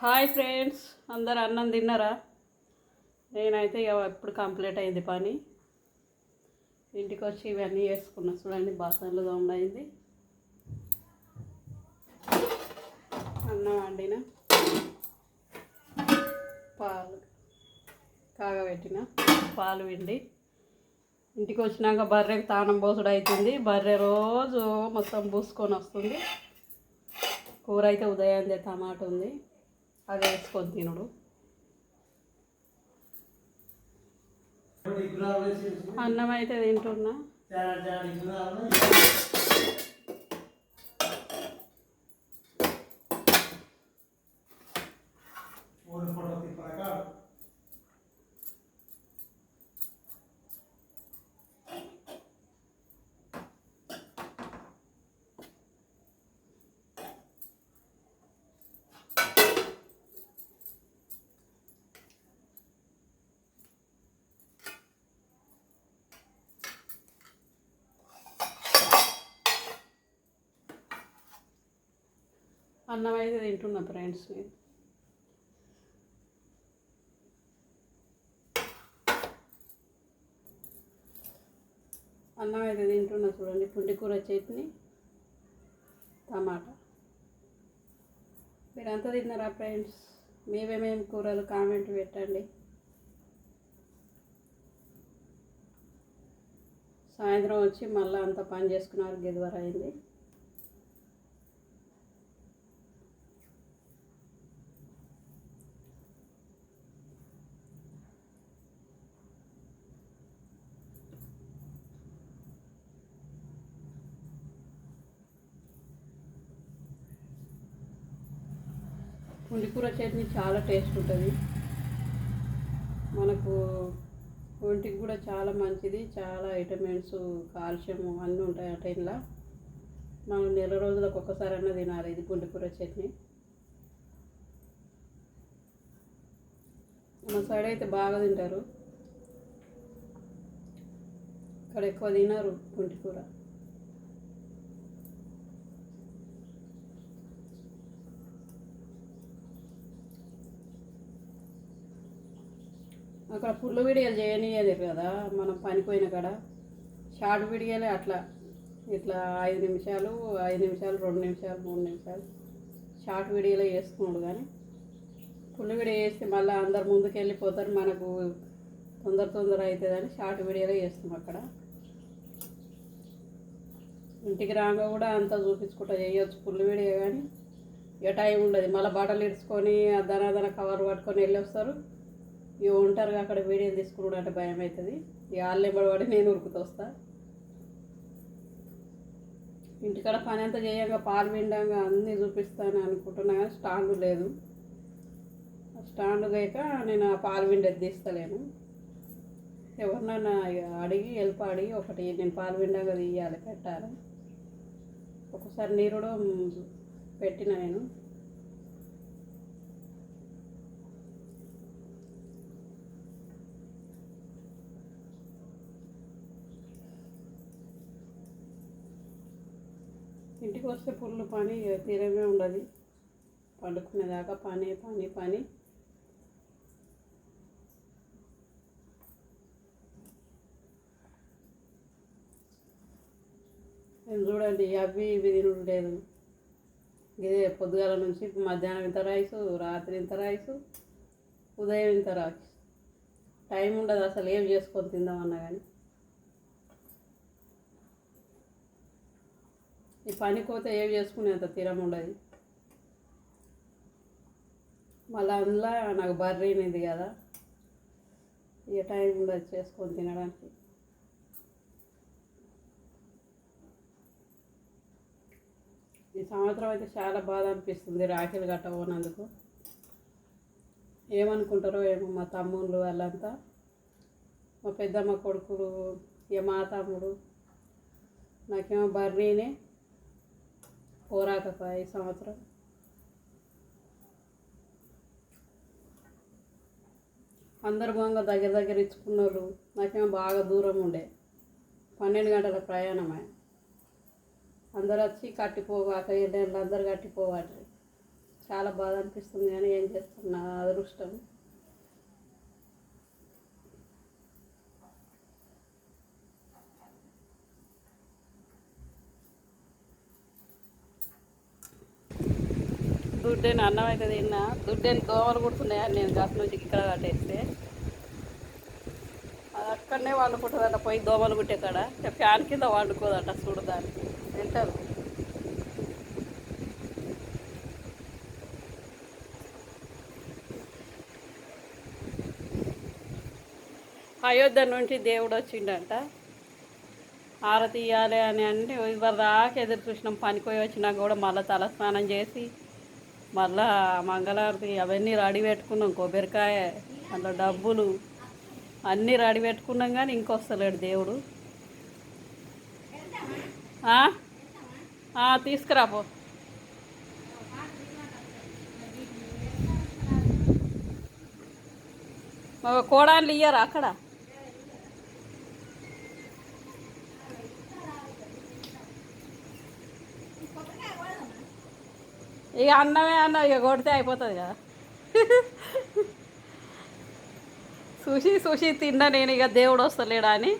Hi friends, అందరు అన్నం తిన్నారా? నేనైతే ఇక ఇప్పుడు కంప్లీట్ అయింది పని. ఇంటికి వచ్చి ఇవన్నీ వేసుకున్నా. చూడండి, బాసనలు తోమడైంది, అన్నం వండిన, పాలు కాగబెట్టిన, పాలు పిండి ఇంటికి వచ్చినాక బర్రెకి తానం పోసుడు అవుతుంది. బర్రె రోజు మొత్తం పూసుకొని వస్తుంది. కూర అయితే ఉదయం టమాటా ఉంది, అది వేసుకొని తినడు. అన్నం అయితే తింటున్నా. అన్నం అయితే తింటున్నా ఫ్రెండ్స్. నేను అన్నం అయితే తింటున్నా. చూడండి, పుంటికూర చట్నీ, టమాటా. మీరంతా తిన్నారా ఫ్రెండ్స్? మేమేమేమి కూరలు కామెంట్ పెట్టండి. సాయంత్రం వచ్చి మళ్ళీ అంతా పని చేసుకున్నారు. గెదవర అయింది. పుంటికూర చట్నీ చాలా టేస్ట్ ఉంటుంది. మనకు ఒంటికి కూడా చాలా మంచిది. చాలా విటమిన్స్, కాల్షియం అన్నీ ఉంటాయి ఆ టైంలో. మనం నెల రోజులకు ఒక్కసారైనా తినాలి ఇది పుంటికూర చట్నీ. మన సైడ్ అయితే బాగా తింటారు, ఇక్కడ ఎక్కువ తినరు పుంటికూర. అక్కడ ఫుల్ వీడియోలు చేయనియలేదు కదా, మనం పనిపోయిన కాడ షార్ట్ వీడియోలే అట్లా ఇట్లా 5 నిమిషాలు 2 నిమిషాలు 3 నిమిషాలు షార్ట్ వీడియోలో వేసుకున్నాడు. కానీ ఫుల్ వీడియో వేస్తే మళ్ళీ అందరు ముందుకు వెళ్ళిపోతారు, మనకు తొందర అవుతుందని షార్ట్ వీడియోలో వేస్తున్నాం. అక్కడ ఇంటికి రాగా కూడా అంతా చూపించుకుంటా చేయొచ్చు ఫుల్ వీడియో, కానీ ఇక టైం ఉండదు. మళ్ళీ బట్టలు ఇడ్చుకొని దన కవర్ పట్టుకొని వెళ్ళి వస్తారు. ఇక ఉంటారు అక్కడ వీడియోలు తీసుకున్నాడు అంటే భయం అవుతుంది. ఇక వాళ్ళు పడి నేను ఉరుకుతూ వస్తా. ఇంటికాడ పని అంతా చేయంగా పాలు పిండంగా అన్నీ చూపిస్తాను అనుకుంటున్నా, కానీ స్టాండ్ లేదు. స్టాండ్ లేక నేను ఆ పాలు పిండేది తీస్తలేను. ఎవరినన్నా అడిగి అడిగి ఒకటి నేను పాలు పిండంగా తీయాలి, పెట్టాలి. ఒకసారి నీరు కూడా పెట్టిన నేను. ఇంటికి వస్తే ఫుల్ పని, తీరమే ఉండదు. పండుకునేదాకా పని పని పని. నేను చూడండి, అవి ఇవి తినడం లేదు. ఇదే పొద్దుగాల నుంచి మధ్యాహ్నం ఇంత రైసు, రాత్రి ఇంత రైసు, ఉదయం ఇంత రైసు. టైం ఉండదు అసలు ఏం చేసుకొని తిందామన్నా. కానీ ఈ పనికి పోతే ఏం చేసుకునేంత తీరం ఉండదు. మళ్ళీ అందులో నాకు బర్రీనిది కదా, ఇక టైం ఉండదు చేసుకొని తినడానికి. ఈ సంవత్సరం అయితే చాలా బాధ అనిపిస్తుంది రాఖీలు కట్టబోనందుకు. ఏమనుకుంటారో ఏమో మా తమ్ముళ్ళు వాళ్ళంతా, మా పెద్దమ్మ కొడుకులు, ఇక మా తమ్ముడు. నాకేమో బర్రీనే పోరాక ఈ సంవత్సరం. అందరు బాగా దగ్గర ఇచ్చుకున్న వాళ్ళు, నాకేమో బాగా దూరం ఉండే, 12 గంటల ప్రయాణమే. అందరూ వచ్చి కట్టిపోవాలి, అందరు కట్టిపోవాలి. చాలా బాధ అనిపిస్తుంది, కానీ ఏం చేస్తాం, నా అదృష్టం. దుడ్డేని అన్నం అయితే తిన్నా, దుడ్డేని దోమలు కుడుతున్నాయని నేను గత నుంచి ఇక్కడ కట్టేస్తే అది అక్కడనే వండుకుంటుందట, పోయి దోమలు కుట్టే కాడ ఫ్యాన్ కింద వండుకోదట. చూడదానికి తింటారు. అయోధ్య నుంచి దేవుడు వచ్చిండంట, హారతి ఇవ్వాలి అని అంటే ఇవాళ దాకా ఎదురు చూసినాం. పనిపోయి వచ్చినాక కూడా మళ్ళీ తలస్నానం చేసి మళ్ళా మంగళారతి అవన్నీ రెడీ పెట్టుకున్నాం. కొబ్బరికాయ, అందులో డబ్బులు అన్నీ రెడీ పెట్టుకున్నాం, కానీ ఇంకొస్తలేడు దేవుడు. తీసుకురాపో. కోడాన్లు ఇయ్యరా అక్కడ? ఇక అన్నమే అన్న ఇక కొడితే అయిపోతుంది కదా. చూసి తిన్నా నేను, ఇక దేవుడు వస్తలేడా అని.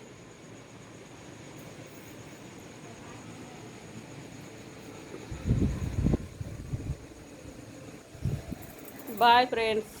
Bye friends.